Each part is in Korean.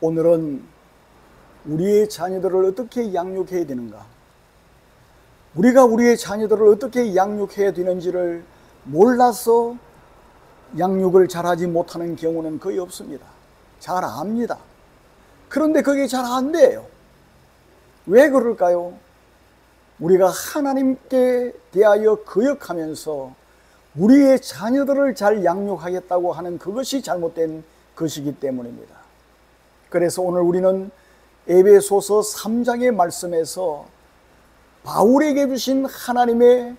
오늘은 우리의 자녀들을 어떻게 양육해야 되는가, 우리가 우리의 자녀들을 어떻게 양육해야 되는지를 몰라서 양육을 잘하지 못하는 경우는 거의 없습니다. 잘 압니다. 그런데 그게 잘 안 돼요. 왜 그럴까요? 우리가 하나님께 대하여 거역하면서 우리의 자녀들을 잘 양육하겠다고 하는 그것이 잘못된 것이기 때문입니다. 그래서 오늘 우리는 에베소서 3장의 말씀에서 바울에게 주신 하나님의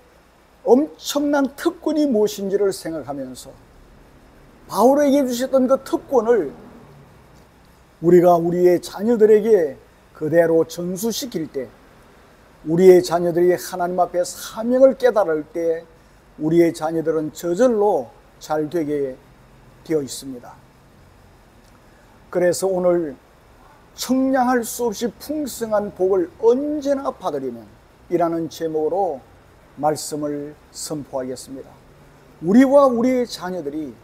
엄청난 특권이 무엇인지를 생각하면서 바울에게 주셨던 그 특권을 우리가 우리의 자녀들에게 그대로 전수시킬 때, 우리의 자녀들이 하나님 앞에 사명을 깨달을 때 우리의 자녀들은 저절로 잘 되게 되어 있습니다. 그래서 오늘 청량할 수 없이 풍성한 복을 언제나 받으려면 이라는 제목으로 말씀을 선포하겠습니다. 우리와 우리의 자녀들이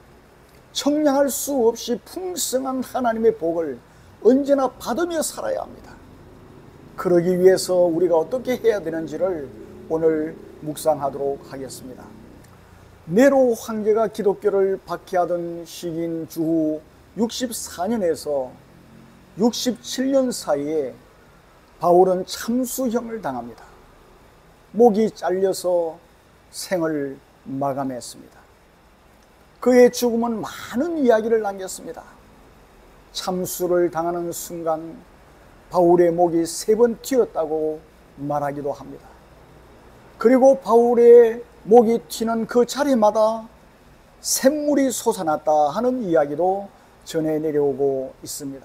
청량할 수 없이 풍성한 하나님의 복을 언제나 받으며 살아야 합니다. 그러기 위해서 우리가 어떻게 해야 되는지를 오늘 묵상하도록 하겠습니다. 네로 황제가 기독교를 박해하던 시기인 주후 64년에서 67년 사이에 바울은 참수형을 당합니다. 목이 잘려서 생을 마감했습니다. 그의 죽음은 많은 이야기를 남겼습니다. 참수를 당하는 순간 바울의 목이 3번 튀었다고 말하기도 합니다. 그리고 바울의 목이 튀는 그 자리마다 샘물이 솟아났다 하는 이야기도 전해 내려오고 있습니다.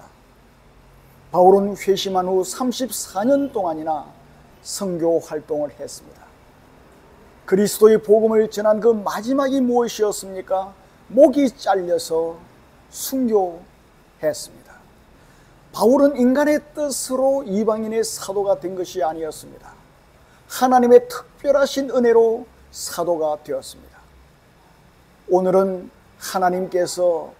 바울은 회심한 후 34년 동안이나 선교 활동을 했습니다. 그리스도의 복음을 전한 그 마지막이 무엇이었습니까? 목이 잘려서 순교했습니다. 바울은 인간의 뜻으로 이방인의 사도가 된 것이 아니었습니다. 하나님의 특별하신 은혜로 사도가 되었습니다. 오늘은 하나님께서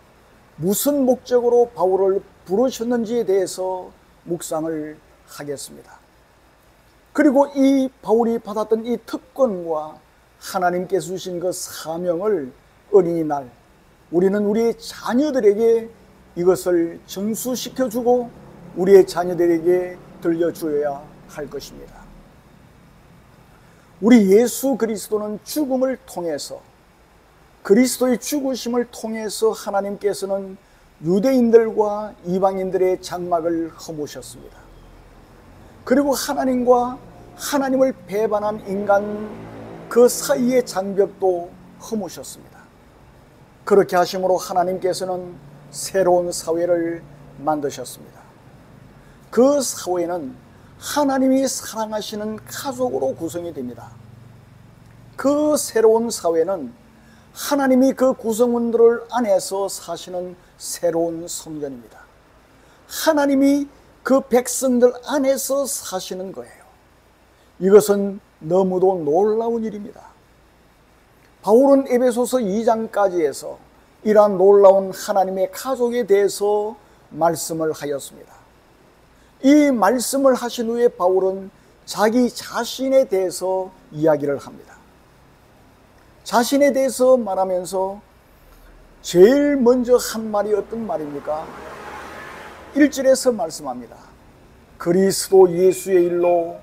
무슨 목적으로 바울을 부르셨는지에 대해서 묵상을 하겠습니다. 그리고 이 바울이 받았던 이 특권과 하나님께서 주신 그 사명을 어린이날 우리는 우리의 자녀들에게 이것을 전수시켜주고 우리의 자녀들에게 들려주어야 할 것입니다. 우리 예수 그리스도는 죽음을 통해서, 그리스도의 죽으심을 통해서 하나님께서는 유대인들과 이방인들의 장막을 허무셨습니다. 그리고 하나님과 하나님을 배반한 인간 그 사이의 장벽도 허무셨습니다. 그렇게 하심으로 하나님께서는 새로운 사회를 만드셨습니다. 그 사회는 하나님이 사랑하시는 가족으로 구성이 됩니다. 그 새로운 사회는 하나님이 그 구성원들 안에서 사시는 새로운 성전입니다. 하나님이 그 백성들 안에서 사시는 거예요. 이것은 너무도 놀라운 일입니다. 바울은 에베소서 2장까지 해서 이러한 놀라운 하나님의 가족에 대해서 말씀을 하였습니다. 이 말씀을 하신 후에 바울은 자기 자신에 대해서 이야기를 합니다. 자신에 대해서 말하면서 제일 먼저 한 말이 어떤 말입니까? 1절에서 말씀합니다. 그리스도 예수의 일로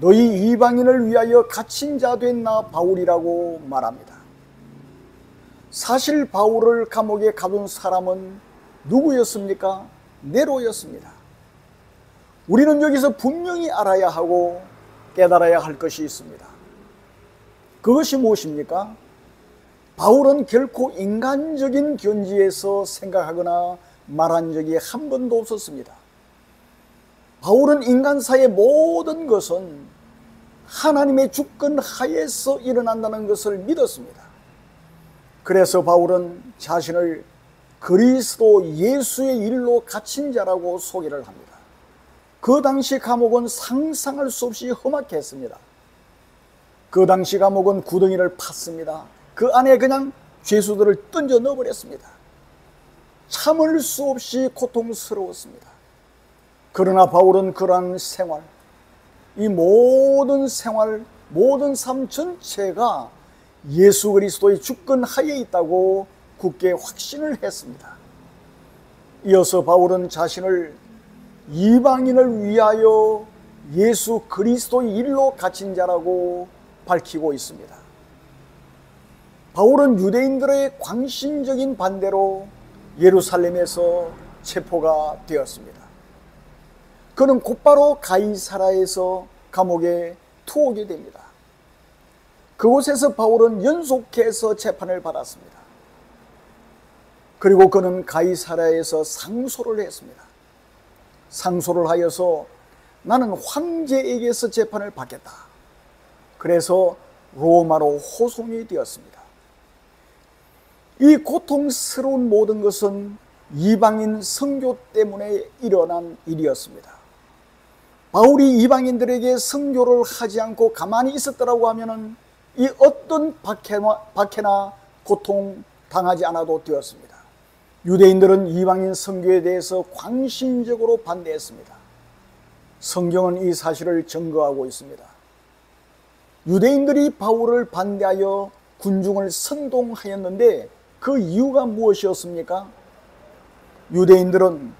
너희 이방인을 위하여 갇힌 자 된 나 바울이라고 말합니다. 사실 바울을 감옥에 가둔 사람은 누구였습니까? 네로였습니다. 우리는 여기서 분명히 알아야 하고 깨달아야 할 것이 있습니다. 그것이 무엇입니까? 바울은 결코 인간적인 견지에서 생각하거나 말한 적이 한 번도 없었습니다. 바울은 인간사의 모든 것은 하나님의 주권 하에서 일어난다는 것을 믿었습니다. 그래서 바울은 자신을 그리스도 예수의 일로 갇힌 자라고 소개를 합니다. 그 당시 감옥은 상상할 수 없이 험악했습니다. 그 당시 감옥은 구덩이를 팠습니다. 그 안에 그냥 죄수들을 던져 넣어버렸습니다. 참을 수 없이 고통스러웠습니다. 그러나 바울은 그러한 생활, 이 모든 생활, 모든 삶 전체가 예수 그리스도의 주권 하에 있다고 굳게 확신을 했습니다. 이어서 바울은 자신을 이방인을 위하여 예수 그리스도의 일로 갇힌 자라고 밝히고 있습니다. 바울은 유대인들의 광신적인 반대로 예루살렘에서 체포가 되었습니다. 그는 곧바로 가이사라에서 감옥에 투옥이 됩니다. 그곳에서 바울은 연속해서 재판을 받았습니다. 그리고 그는 가이사라에서 상소를 했습니다. 상소를 하여서 나는 황제에게서 재판을 받겠다. 그래서 로마로 호송이 되었습니다. 이 고통스러운 모든 것은 이방인 선교 때문에 일어난 일이었습니다. 바울이 이방인들에게 선교를 하지 않고 가만히 있었더라고 하면은 이 어떤 박해나 고통 당하지 않아도 되었습니다. 유대인들은 이방인 선교에 대해서 광신적으로 반대했습니다. 성경은 이 사실을 증거하고 있습니다. 유대인들이 바울을 반대하여 군중을 선동하였는데 그 이유가 무엇이었습니까? 유대인들은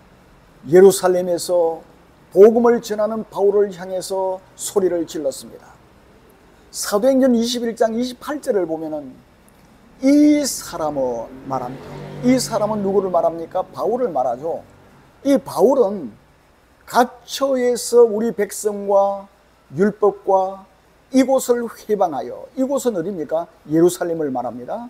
예루살렘에서 복음을 전하는 바울을 향해서 소리를 질렀습니다. 사도행전 21장 28절을 보면은 이 사람은 말합니다. 이 사람은 누구를 말합니까? 바울을 말하죠. 이 바울은 각처에서 우리 백성과 율법과 이곳을 회방하여, 이곳은 어디입니까? 예루살렘을 말합니다.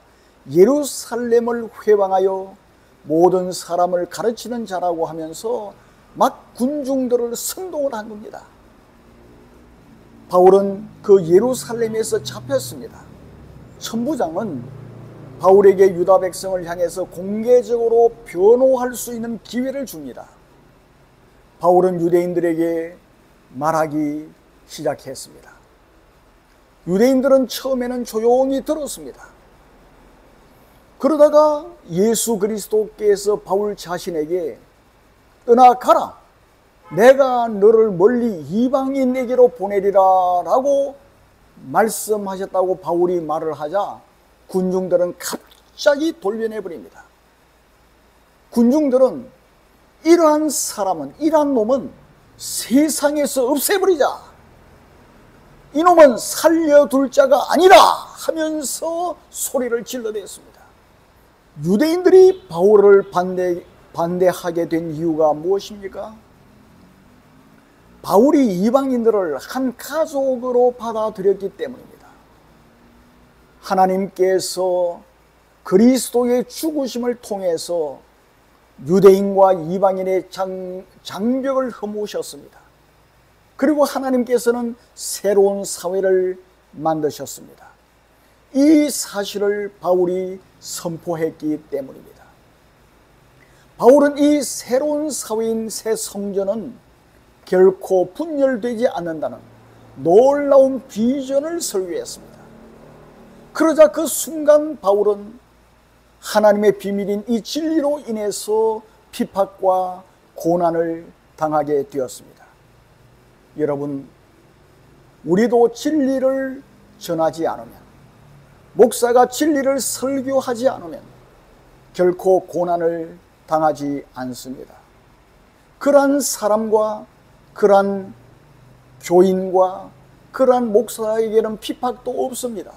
예루살렘을 회방하여 모든 사람을 가르치는 자라고 하면서 막 군중들을 선동을 한 겁니다. 바울은 그 예루살렘에서 잡혔습니다. 천부장은 바울에게 유다 백성을 향해서 공개적으로 변호할 수 있는 기회를 줍니다. 바울은 유대인들에게 말하기 시작했습니다. 유대인들은 처음에는 조용히 들었습니다. 그러다가 예수 그리스도께서 바울 자신에게 떠나가라, 내가 너를 멀리 이방인에게로 보내리라 라고 말씀하셨다고 바울이 말을 하자 군중들은 갑자기 돌변해 버립니다. 군중들은 이러한 사람은, 이러한 놈은 세상에서 없애버리자, 이놈은 살려둘 자가 아니라 하면서 소리를 질러댔습니다. 유대인들이 바울을 반대하게 된 이유가 무엇입니까? 바울이 이방인들을 한 가족으로 받아들였기 때문입니다. 하나님께서 그리스도의 죽으심을 통해서 유대인과 이방인의 장벽을 허무셨습니다. 그리고 하나님께서는 새로운 사회를 만드셨습니다. 이 사실을 바울이 선포했기 때문입니다. 바울은 이 새로운 사회인 새 성전은 결코 분열되지 않는다는 놀라운 비전을 설계했습니다. 그러자 그 순간 바울은 하나님의 비밀인 이 진리로 인해서 핍박과 고난을 당하게 되었습니다. 여러분, 우리도 진리를 전하지 않으면, 목사가 진리를 설교하지 않으면 결코 고난을 당하지 않습니다. 그러한 사람과 그러한 교인과 그러한 목사에게는 핍박도 없습니다.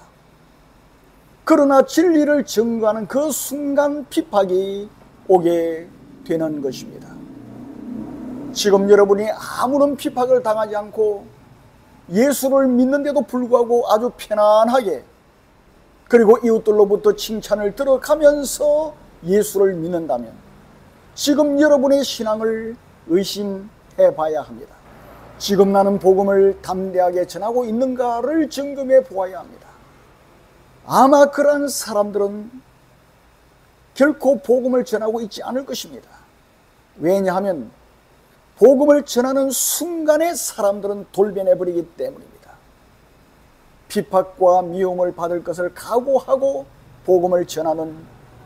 그러나 진리를 증거하는 그 순간 핍박이 오게 되는 것입니다. 지금 여러분이 아무런 핍박을 당하지 않고 예수를 믿는데도 불구하고 아주 편안하게, 그리고 이웃들로부터 칭찬을 들어가면서 예수를 믿는다면 지금 여러분의 신앙을 의심해 봐야 합니다. 지금 나는 복음을 담대하게 전하고 있는가를 점검해 보아야 합니다. 아마 그러한 사람들은 결코 복음을 전하고 있지 않을 것입니다. 왜냐하면 복음을 전하는 순간에 사람들은 돌변해버리기 때문입니다. 핍박과 미움을 받을 것을 각오하고 복음을 전하는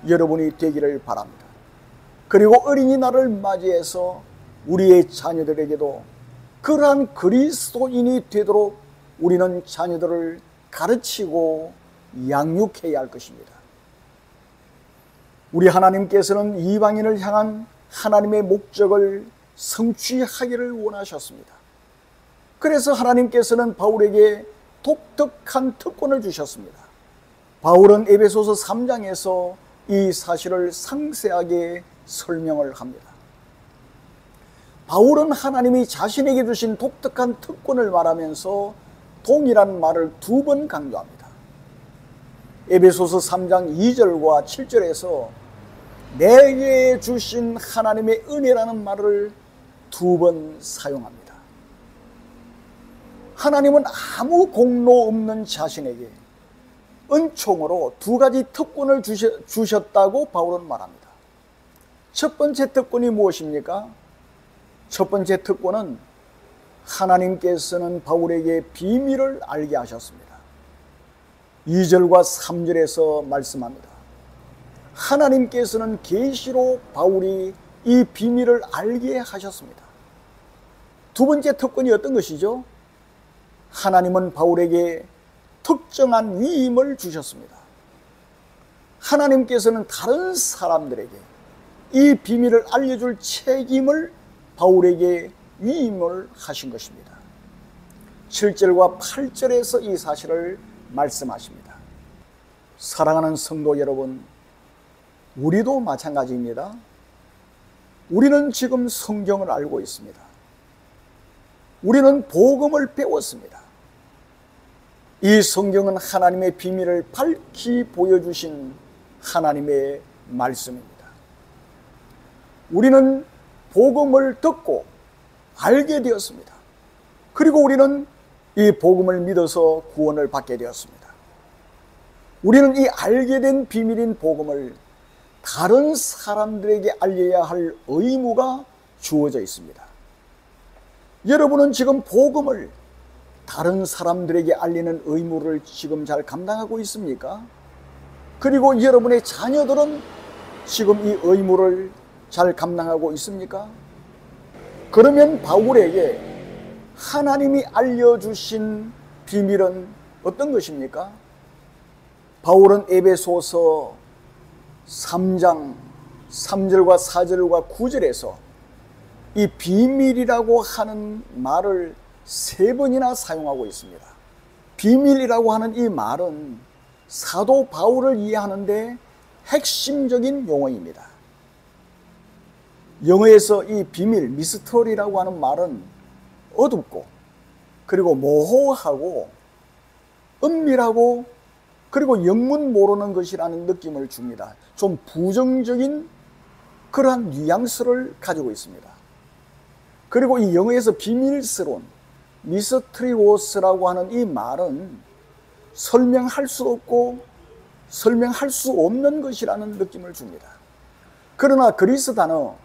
여러분이 되기를 바랍니다. 그리고 어린이날을 맞이해서 우리의 자녀들에게도 그러한 그리스도인이 되도록 우리는 자녀들을 가르치고 양육해야 할 것입니다. 우리 하나님께서는 이방인을 향한 하나님의 목적을 성취하기를 원하셨습니다. 그래서 하나님께서는 바울에게 독특한 특권을 주셨습니다. 바울은 에베소서 3장에서 이 사실을 상세하게 설명을 합니다. 바울은 하나님이 자신에게 주신 독특한 특권을 말하면서 동일한 말을 2번 강조합니다. 에베소서 3장 2절과 7절에서 내게 주신 하나님의 은혜라는 말을 2번 사용합니다. 하나님은 아무 공로 없는 자신에게 은총으로 2가지 특권을 주셨다고 바울은 말합니다. 첫 번째 특권이 무엇입니까? 첫 번째 특권은 하나님께서는 바울에게 비밀을 알게 하셨습니다. 2절과 3절에서 말씀합니다. 하나님께서는 계시로 바울이 이 비밀을 알게 하셨습니다. 두 번째 특권이 어떤 것이죠? 하나님은 바울에게 특정한 위임을 주셨습니다. 하나님께서는 다른 사람들에게 이 비밀을 알려줄 책임을 바울에게 위임을 하신 것입니다. 7절과 8절에서 이 사실을 말씀하십니다. 사랑하는 성도 여러분, 우리도 마찬가지입니다. 우리는 지금 성경을 알고 있습니다. 우리는 복음을 배웠습니다. 이 성경은 하나님의 비밀을 밝히 보여주신 하나님의 말씀입니다. 우리는 복음을 듣고 알게 되었습니다. 그리고 우리는 이 복음을 믿어서 구원을 받게 되었습니다. 우리는 이 알게 된 비밀인 복음을 다른 사람들에게 알려야 할 의무가 주어져 있습니다. 여러분은 지금 복음을 다른 사람들에게 알리는 의무를 지금 잘 감당하고 있습니까? 그리고 여러분의 자녀들은 지금 이 의무를 잘 감당하고 있습니까? 그러면 바울에게 하나님이 알려주신 비밀은 어떤 것입니까? 바울은 에베소서 3장 3절과 4절과 9절에서 이 비밀이라고 하는 말을 3번이나 사용하고 있습니다. 비밀이라고 하는 이 말은 사도 바울을 이해하는데 핵심적인 용어입니다. 영어에서 이 비밀, 미스터리라고 하는 말은 어둡고 그리고 모호하고 은밀하고 그리고 영문 모르는 것이라는 느낌을 줍니다. 좀 부정적인 그러한 뉘앙스를 가지고 있습니다. 그리고 이 영어에서 비밀스러운 미스터리오스라고 하는 이 말은 설명할 수 없고 설명할 수 없는 것이라는 느낌을 줍니다. 그러나 그리스 단어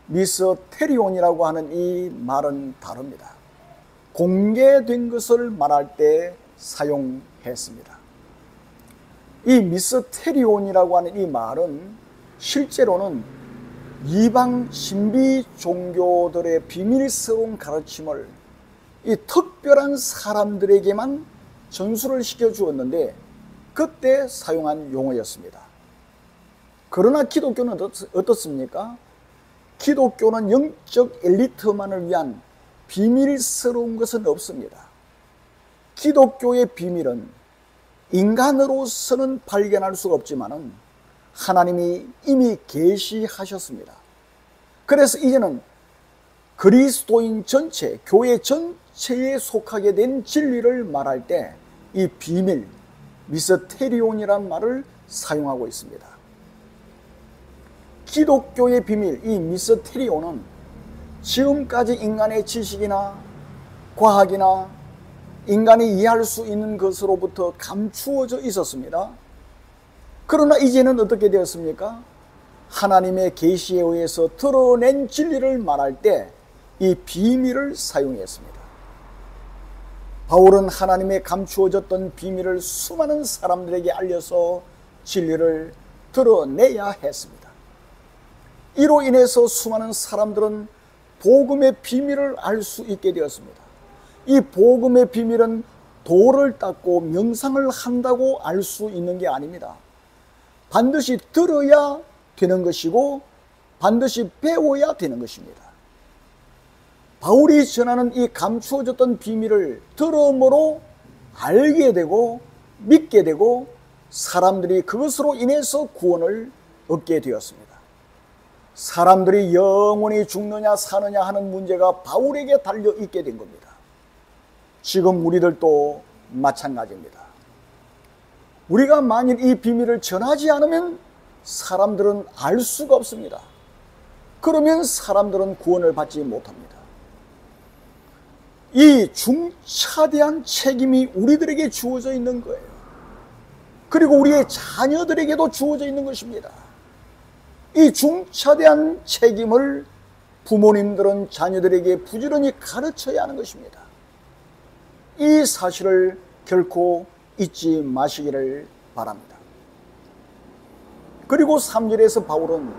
미스테리온이라고 하는 이 말은 다릅니다. 공개된 것을 말할 때 사용했습니다. 이 미스테리온이라고 하는 이 말은 실제로는 이방 신비 종교들의 비밀스러운 가르침을 이 특별한 사람들에게만 전수를 시켜주었는데 그때 사용한 용어였습니다. 그러나 기독교는 어떻습니까? 기독교는 영적 엘리트만을 위한 비밀스러운 것은 없습니다. 기독교의 비밀은 인간으로서는 발견할 수가 없지만은 하나님이 이미 계시하셨습니다. 그래서 이제는 그리스도인 전체, 교회 전체에 속하게 된 진리를 말할 때 이 비밀, 미스테리온이라는 말을 사용하고 있습니다. 기독교의 비밀, 이 미스테리온은 지금까지 인간의 지식이나 과학이나 인간이 이해할 수 있는 것으로부터 감추어져 있었습니다. 그러나 이제는 어떻게 되었습니까? 하나님의 계시에 의해서 드러낸 진리를 말할 때 이 비밀을 사용했습니다. 바울은 하나님의 감추어졌던 비밀을 수많은 사람들에게 알려서 진리를 드러내야 했습니다. 이로 인해서 수많은 사람들은 복음의 비밀을 알 수 있게 되었습니다. 이 복음의 비밀은 도를 닦고 명상을 한다고 알 수 있는 게 아닙니다. 반드시 들어야 되는 것이고 반드시 배워야 되는 것입니다. 바울이 전하는 이 감추어졌던 비밀을 들음으로 알게 되고 믿게 되고 사람들이 그것으로 인해서 구원을 얻게 되었습니다. 사람들이 영원히 죽느냐 사느냐 하는 문제가 바울에게 달려 있게 된 겁니다. 지금 우리들도 마찬가지입니다. 우리가 만일 이 비밀을 전하지 않으면 사람들은 알 수가 없습니다. 그러면 사람들은 구원을 받지 못합니다. 이 중차대한 책임이 우리들에게 주어져 있는 거예요. 그리고 우리의 자녀들에게도 주어져 있는 것입니다. 이 중차대한 책임을 부모님들은 자녀들에게 부지런히 가르쳐야 하는 것입니다. 이 사실을 결코 잊지 마시기를 바랍니다. 그리고 3절에서 바울은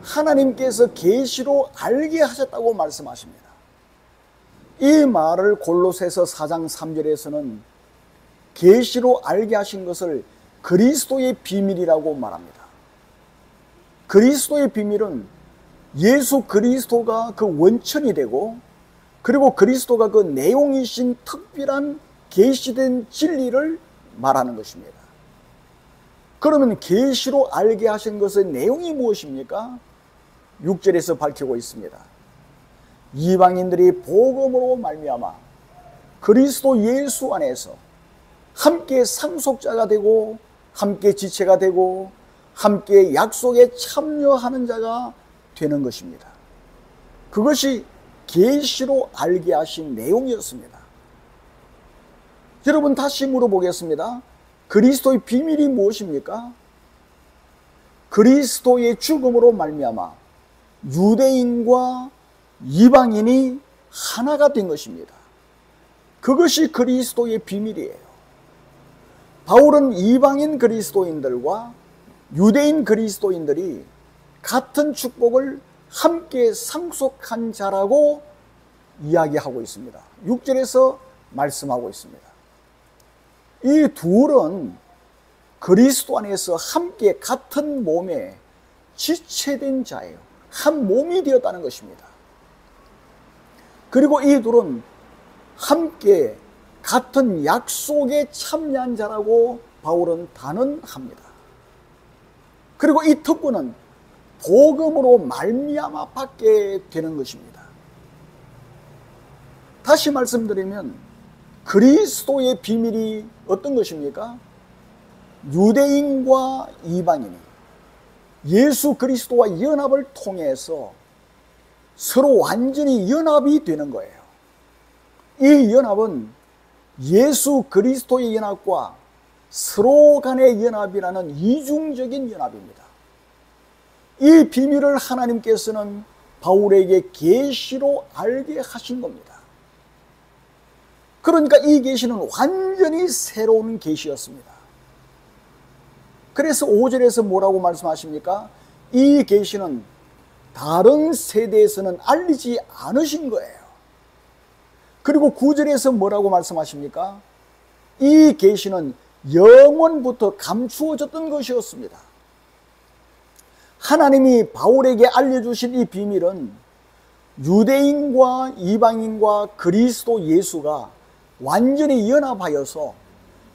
하나님께서 계시로 알게 하셨다고 말씀하십니다. 이 말을 골로새서 4장 3절에서는 계시로 알게 하신 것을 그리스도의 비밀이라고 말합니다. 그리스도의 비밀은 예수 그리스도가 그 원천이 되고 그리고 그리스도가 그 내용이신 특별한 계시된 진리를 말하는 것입니다. 그러면 계시로 알게 하신 것의 내용이 무엇입니까? 6절에서 밝히고 있습니다. 이방인들이 복음으로 말미암아 그리스도 예수 안에서 함께 상속자가 되고 함께 지체가 되고 함께 약속에 참여하는 자가 되는 것입니다. 그것이 계시로 알게 하신 내용이었습니다. 여러분 다시 물어보겠습니다. 그리스도의 비밀이 무엇입니까? 그리스도의 죽음으로 말미암아 유대인과 이방인이 하나가 된 것입니다. 그것이 그리스도의 비밀이에요. 바울은 이방인 그리스도인들과 유대인 그리스도인들이 같은 축복을 함께 상속한 자라고 이야기하고 있습니다. 6절에서 말씀하고 있습니다. 이 둘은 그리스도 안에서 함께 같은 몸에 지체된 자예요. 한 몸이 되었다는 것입니다. 그리고 이 둘은 함께 같은 약속에 참여한 자라고 바울은 단언합니다. 그리고 이 특권은 복음으로 말미암아 받게 되는 것입니다. 다시 말씀드리면 그리스도의 비밀이 어떤 것입니까? 유대인과 이방인이 예수 그리스도와 연합을 통해서 서로 완전히 연합이 되는 거예요. 이 연합은 예수 그리스도의 연합과 서로 간의 연합이라는 이중적인 연합입니다. 이 비밀을 하나님께서는 바울에게 계시로 알게 하신 겁니다. 그러니까 이 계시는 완전히 새로운 계시였습니다. 그래서 5절에서 뭐라고 말씀하십니까? 이 계시는 다른 세대에서는 알리지 않으신 거예요. 그리고 9절에서 뭐라고 말씀하십니까? 이 계시는 영원부터 감추어졌던 것이었습니다. 하나님이 바울에게 알려주신 이 비밀은 유대인과 이방인과 그리스도 예수가 완전히 연합하여서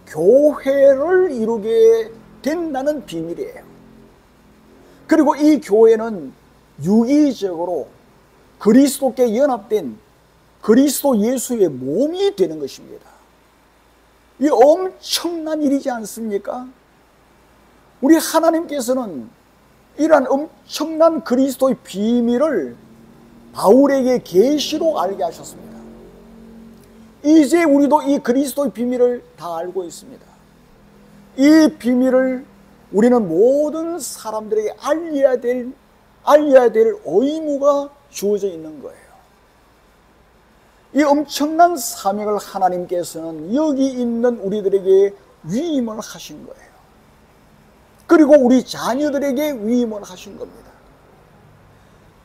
교회를 이루게 된다는 비밀이에요. 그리고 이 교회는 유기적으로 그리스도께 연합된 그리스도 예수의 몸이 되는 것입니다. 이 엄청난 일이지 않습니까? 우리 하나님께서는 이러한 엄청난 그리스도의 비밀을 바울에게 계시로 알게 하셨습니다. 이제 우리도 이 그리스도의 비밀을 다 알고 있습니다. 이 비밀을 우리는 모든 사람들에게 알려야 될 의무가 주어져 있는 거예요. 이 엄청난 사명을 하나님께서는 여기 있는 우리들에게 위임을 하신 거예요. 그리고 우리 자녀들에게 위임을 하신 겁니다.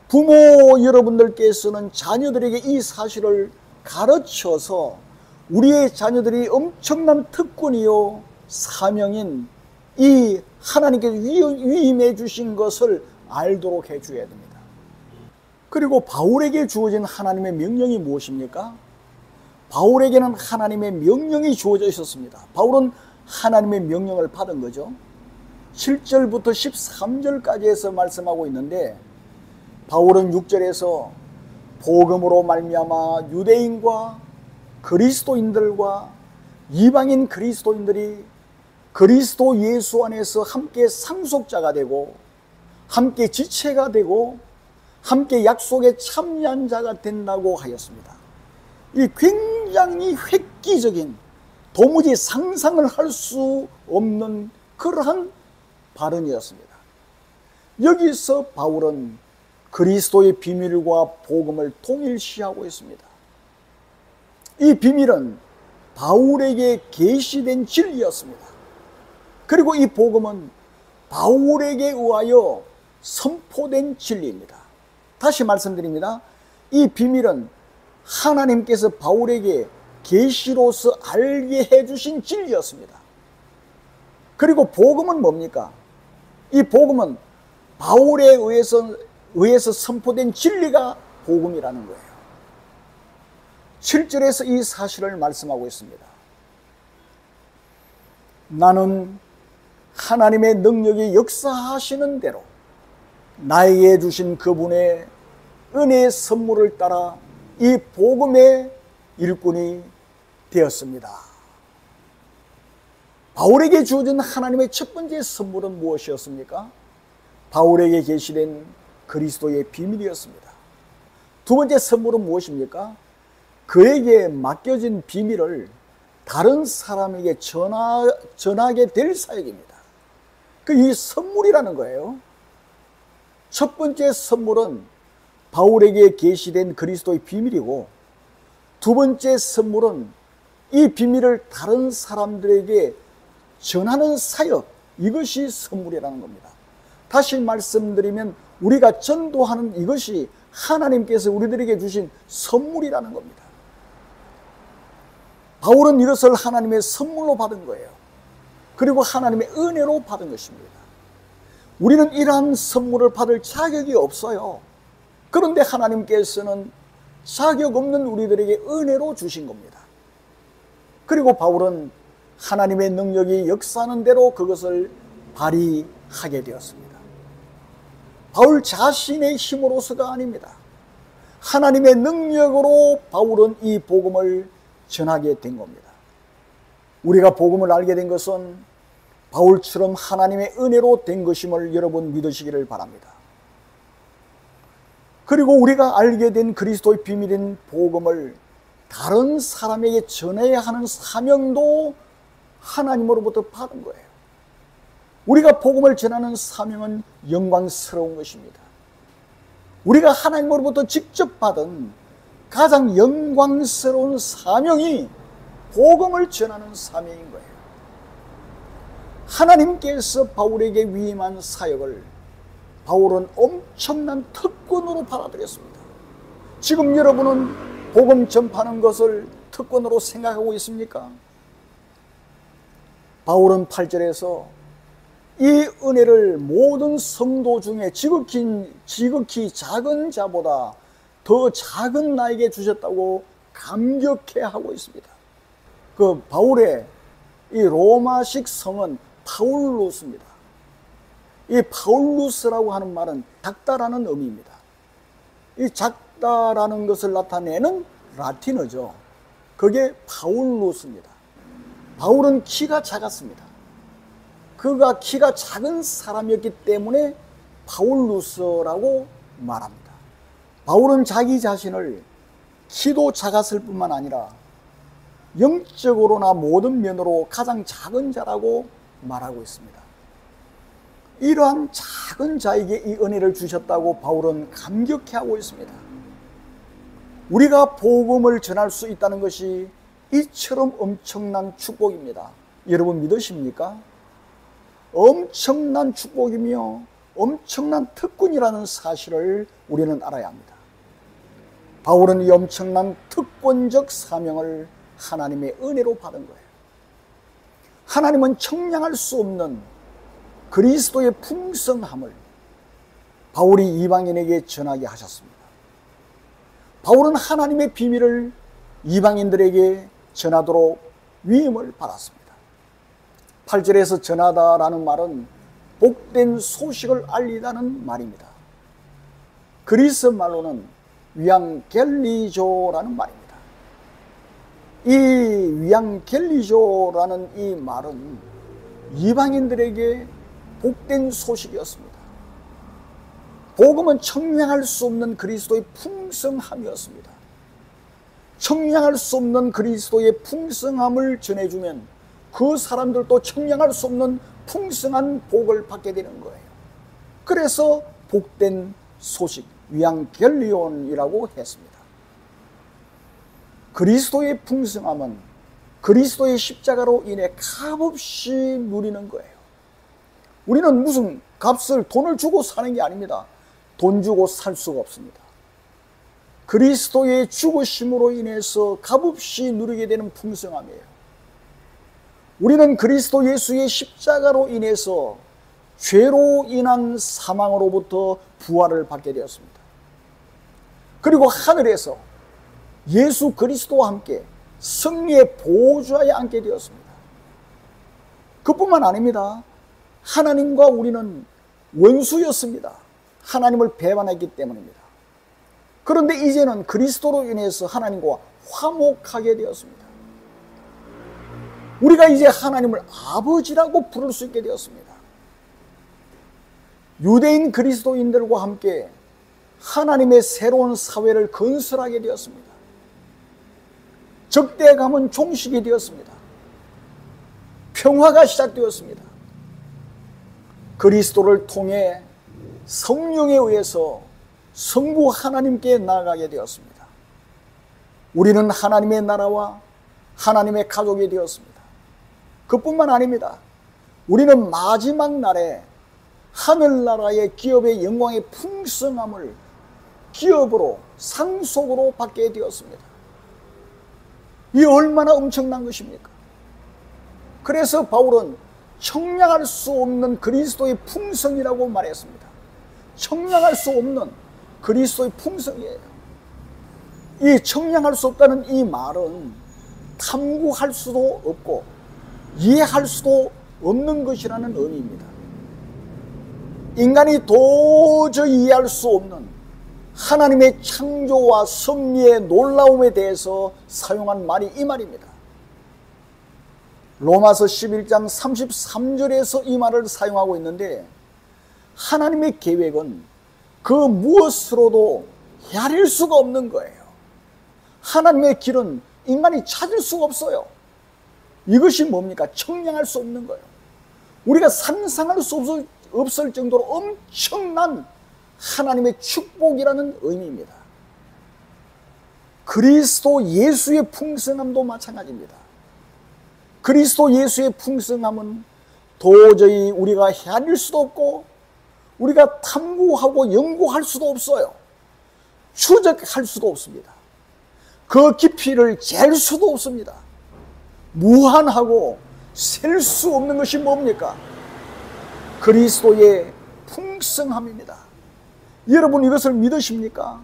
부모 여러분들께서는 자녀들에게 이 사실을 가르쳐서 우리의 자녀들이 엄청난 특권이요 사명인 이 하나님께서 위임해 주신 것을 알도록 해줘야 됩니다. 그리고 바울에게 주어진 하나님의 명령이 무엇입니까? 바울에게는 하나님의 명령이 주어져 있었습니다. 바울은 하나님의 명령을 받은 거죠. 7절부터 13절까지 해서 말씀하고 있는데, 바울은 6절에서 복음으로 말미암아 유대인과 그리스도인들과 이방인 그리스도인들이 그리스도 예수 안에서 함께 상속자가 되고 함께 지체가 되고 함께 약속에 참여한 자가 된다고 하였습니다. 이 굉장히 획기적인, 도무지 상상을 할 수 없는 그러한 발언이었습니다. 여기서 바울은 그리스도의 비밀과 복음을 동일시하고 있습니다. 이 비밀은 바울에게 계시된 진리였습니다. 그리고 이 복음은 바울에게 의하여 선포된 진리입니다. 다시 말씀드립니다. 이 비밀은 하나님께서 바울에게 계시로서 알게 해주신 진리였습니다. 그리고 복음은 뭡니까? 이 복음은 바울에 의해서 선포된 진리가 복음이라는 거예요. 7절에서 이 사실을 말씀하고 있습니다. 나는 하나님의 능력이 역사하시는 대로 나에게 주신 그분의 은혜의 선물을 따라 이 복음의 일꾼이 되었습니다. 바울에게 주어진 하나님의 첫 번째 선물은 무엇이었습니까? 바울에게 계시된 그리스도의 비밀이었습니다. 두 번째 선물은 무엇입니까? 그에게 맡겨진 비밀을 다른 사람에게 전하게 될 사역입니다. 이 선물이라는 거예요. 첫 번째 선물은 바울에게 계시된 그리스도의 비밀이고, 두 번째 선물은 이 비밀을 다른 사람들에게 전하는 사역, 이것이 선물이라는 겁니다. 다시 말씀드리면 우리가 전도하는 이것이 하나님께서 우리들에게 주신 선물이라는 겁니다. 바울은 이것을 하나님의 선물로 받은 거예요. 그리고 하나님의 은혜로 받은 것입니다. 우리는 이러한 선물을 받을 자격이 없어요. 그런데 하나님께서는 자격 없는 우리들에게 은혜로 주신 겁니다. 그리고 바울은 하나님의 능력이 역사하는 대로 그것을 발휘하게 되었습니다. 바울 자신의 힘으로서가 아닙니다. 하나님의 능력으로 바울은 이 복음을 전하게 된 겁니다. 우리가 복음을 알게 된 것은 바울처럼 하나님의 은혜로 된 것임을 여러분 믿으시기를 바랍니다. 그리고 우리가 알게 된 그리스도의 비밀인 복음을 다른 사람에게 전해야 하는 사명도 하나님으로부터 받은 거예요. 우리가 복음을 전하는 사명은 영광스러운 것입니다. 우리가 하나님으로부터 직접 받은 가장 영광스러운 사명이 복음을 전하는 사명인 거예요. 하나님께서 바울에게 위임한 사역을 바울은 엄청난 특권으로 받아들였습니다. 지금 여러분은 복음 전파하는 것을 특권으로 생각하고 있습니까? 바울은 8절에서 이 은혜를 모든 성도 중에 지극히 작은 자보다 더 작은 나에게 주셨다고 감격해하고 있습니다. 그 바울의 이 로마식 성은 파울루스입니다. 이 파울루스라고 하는 말은 작다라는 의미입니다. 이 작다라는 것을 나타내는 라틴어죠. 그게 파울루스입니다. 바울은 키가 작았습니다. 그가 키가 작은 사람이었기 때문에 파울루스라고 말합니다. 바울은 자기 자신을 키도 작았을 뿐만 아니라 영적으로나 모든 면으로 가장 작은 자라고 말하고 있습니다. 이러한 작은 자에게 이 은혜를 주셨다고 바울은 감격해하고 있습니다. 우리가 복음을 전할 수 있다는 것이 이처럼 엄청난 축복입니다. 여러분 믿으십니까? 엄청난 축복이며 엄청난 특권이라는 사실을 우리는 알아야 합니다. 바울은 이 엄청난 특권적 사명을 하나님의 은혜로 받은 거예요. 하나님은 청량할 수 없는 그리스도의 풍성함을 바울이 이방인에게 전하게 하셨습니다. 바울은 하나님의 비밀을 이방인들에게 전하도록 위임을 받았습니다. 8절에서 전하다라는 말은 복된 소식을 알리다는 말입니다. 그리스 말로는 위앙겔리조라는 말입니다. 이 위앙겔리조라는 이 말은 이방인들에게 복된 소식이었습니다. 복음은 청량할 수 없는 그리스도의 풍성함이었습니다. 청량할 수 없는 그리스도의 풍성함을 전해주면 그 사람들도 청량할 수 없는 풍성한 복을 받게 되는 거예요. 그래서 복된 소식, 위앙겔리온이라고 했습니다. 그리스도의 풍성함은 그리스도의 십자가로 인해 값없이 누리는 거예요. 우리는 무슨 값을 돈을 주고 사는 게 아닙니다. 돈 주고 살 수가 없습니다. 그리스도의 죽으심으로 인해서 값없이 누리게 되는 풍성함이에요. 우리는 그리스도 예수의 십자가로 인해서 죄로 인한 사망으로부터 부활을 받게 되었습니다. 그리고 하늘에서 예수 그리스도와 함께 승리의 보좌에 앉게 되었습니다. 그뿐만 아닙니다. 하나님과 우리는 원수였습니다. 하나님을 배반했기 때문입니다. 그런데 이제는 그리스도로 인해서 하나님과 화목하게 되었습니다. 우리가 이제 하나님을 아버지라고 부를 수 있게 되었습니다. 유대인 그리스도인들과 함께 하나님의 새로운 사회를 건설하게 되었습니다. 적대감은 종식이 되었습니다. 평화가 시작되었습니다. 그리스도를 통해 성령에 의해서 성부 하나님께 나아가게 되었습니다. 우리는 하나님의 나라와 하나님의 가족이 되었습니다. 그뿐만 아닙니다. 우리는 마지막 날에 하늘나라의 기업의 영광의 풍성함을 기업으로 상속으로 받게 되었습니다. 이 얼마나 엄청난 것입니까? 그래서 바울은 청량할 수 없는 그리스도의 풍성이라고 말했습니다. 청량할 수 없는 그리스도의 풍성이에요. 이 청량할 수 없다는 이 말은 탐구할 수도 없고 이해할 수도 없는 것이라는 의미입니다. 인간이 도저히 이해할 수 없는 하나님의 창조와 섭리의 놀라움에 대해서 사용한 말이 이 말입니다. 로마서 11장 33절에서 이 말을 사용하고 있는데, 하나님의 계획은 그 무엇으로도 헤아릴 수가 없는 거예요. 하나님의 길은 인간이 찾을 수가 없어요. 이것이 뭡니까? 청량할 수 없는 거예요. 우리가 상상할 수 없을 정도로 엄청난 하나님의 축복이라는 의미입니다. 그리스도 예수의 풍성함도 마찬가지입니다. 그리스도 예수의 풍성함은 도저히 우리가 헤아릴 수도 없고 우리가 탐구하고 연구할 수도 없어요. 추적할 수도 없습니다. 그 깊이를 잴 수도 없습니다. 무한하고 셀 수 없는 것이 뭡니까? 그리스도의 풍성함입니다. 여러분, 이것을 믿으십니까?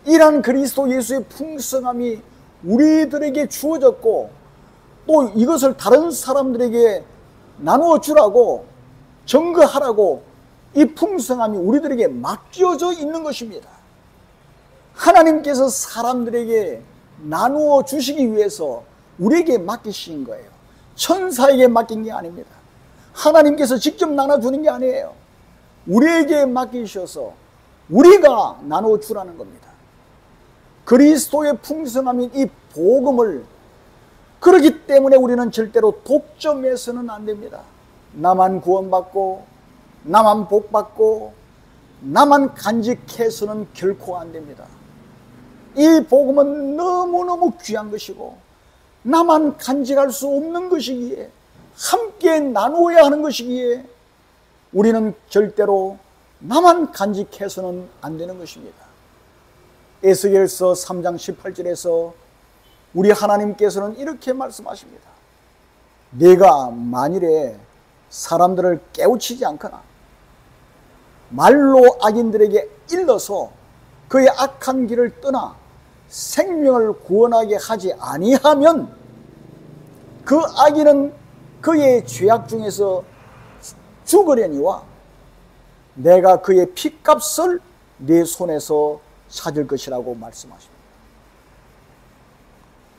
이러한 그리스도 예수의 풍성함이 우리들에게 주어졌고 또 이것을 다른 사람들에게 나누어 주라고, 증거하라고 이 풍성함이 우리들에게 맡겨져 있는 것입니다. 하나님께서 사람들에게 나누어 주시기 위해서 우리에게 맡기신 거예요. 천사에게 맡긴 게 아닙니다. 하나님께서 직접 나눠주는 게 아니에요. 우리에게 맡기셔서 우리가 나누어 주라는 겁니다. 그리스도의 풍성함인 이 복음을, 그렇기 때문에 우리는 절대로 독점해서는 안 됩니다. 나만 구원받고 나만 복받고 나만 간직해서는 결코 안 됩니다. 이 복음은 너무너무 귀한 것이고 나만 간직할 수 없는 것이기에, 함께 나누어야 하는 것이기에 우리는 절대로 나만 간직해서는 안 되는 것입니다. 에스겔서 3장 18절에서 우리 하나님께서는 이렇게 말씀하십니다. 네가 만일에 사람들을 깨우치지 않거나 말로 악인들에게 일러서 그의 악한 길을 떠나 생명을 구원하게 하지 아니하면 그 악인은 그의 죄악 중에서 죽으려니와 내가 그의 핏값을 네 손에서 찾을 것이라고 말씀하십니다.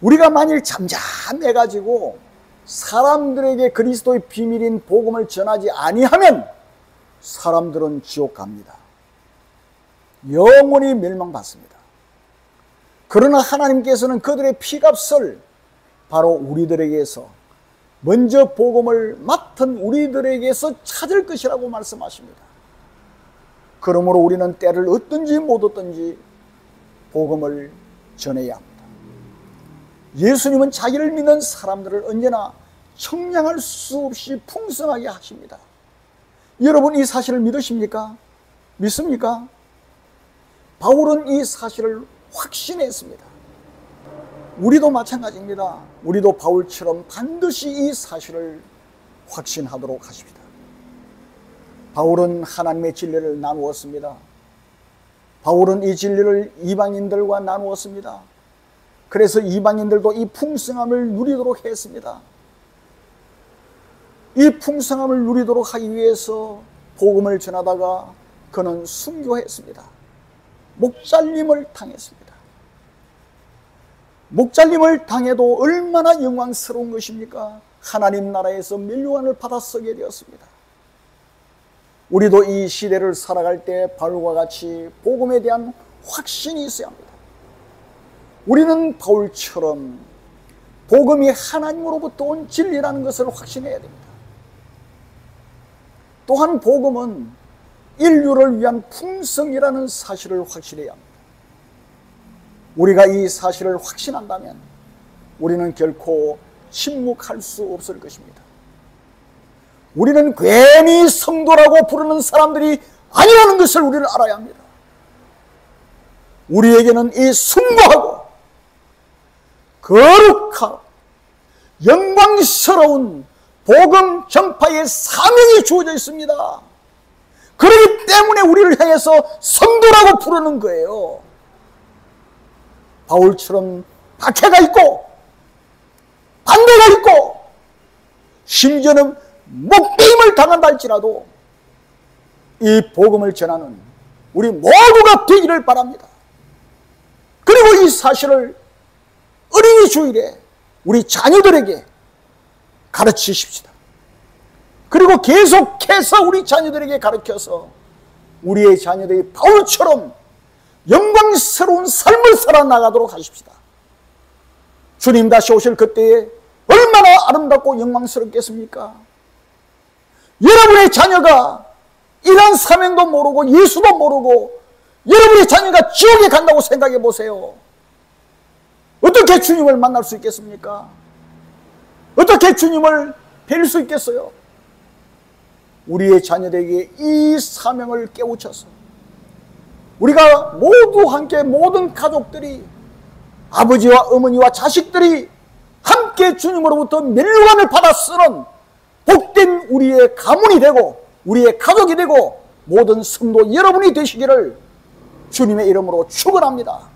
우리가 만일 잠잠해가지고 사람들에게 그리스도의 비밀인 복음을 전하지 아니하면 사람들은 지옥 갑니다. 영원히 멸망받습니다. 그러나 하나님께서는 그들의 피값을 바로 우리들에게서 먼저 복음을 맡은 우리들에게서 찾을 것이라고 말씀하십니다. 그러므로 우리는 때를 얻든지 못 얻든지 복음을 전해야 합니다. 예수님은 자기를 믿는 사람들을 언제나 청량할 수 없이 풍성하게 하십니다. 여러분 이 사실을 믿으십니까? 믿습니까? 바울은 이 사실을 확신했습니다. 우리도 마찬가지입니다. 우리도 바울처럼 반드시 이 사실을 확신하도록 하십니다. 바울은 하나님의 진리를 나누었습니다. 바울은 이 진리를 이방인들과 나누었습니다. 그래서 이방인들도 이 풍성함을 누리도록 했습니다. 이 풍성함을 누리도록 하기 위해서 복음을 전하다가 그는 순교했습니다. 목잘림을 당했습니다. 목잘림을 당해도 얼마나 영광스러운 것입니까? 하나님 나라에서 멸류관을 받아 쓰게 되었습니다. 우리도 이 시대를 살아갈 때 바울과 같이 복음에 대한 확신이 있어야 합니다. 우리는 바울처럼 복음이 하나님으로부터 온 진리라는 것을 확신해야 됩니다. 또한 복음은 인류를 위한 풍성이라는 사실을 확신해야 합니다. 우리가 이 사실을 확신한다면 우리는 결코 침묵할 수 없을 것입니다. 우리는 괜히 성도라고 부르는 사람들이 아니라는 것을 우리는 알아야 합니다. 우리에게는 이 숭고하고 거룩하고 영광스러운 복음 전파의 사명이 주어져 있습니다. 그렇기 때문에 우리를 향해서 성도라고 부르는 거예요. 바울처럼 박해가 있고 반대가 있고 심지어는 목베임을 당한다 할지라도 이 복음을 전하는 우리 모두가 되기를 바랍니다. 그리고 이 사실을 어린이 주일에 우리 자녀들에게 가르치십시다. 그리고 계속해서 우리 자녀들에게 가르쳐서 우리의 자녀들이 바울처럼 영광스러운 삶을 살아나가도록 하십시다. 주님 다시 오실 그때에 얼마나 아름답고 영광스럽겠습니까? 여러분의 자녀가 이런 사명도 모르고 예수도 모르고 여러분의 자녀가 지옥에 간다고 생각해 보세요. 어떻게 주님을 만날 수 있겠습니까? 어떻게 주님을 뵐 수 있겠어요? 우리의 자녀들에게 이 사명을 깨우쳐서 우리가 모두 함께 모든 가족들이 아버지와 어머니와 자식들이 함께 주님으로부터 멸류관을 받아 쓰는 복된 우리의 가문이 되고 우리의 가족이 되고 모든 성도 여러분이 되시기를 주님의 이름으로 축원합니다.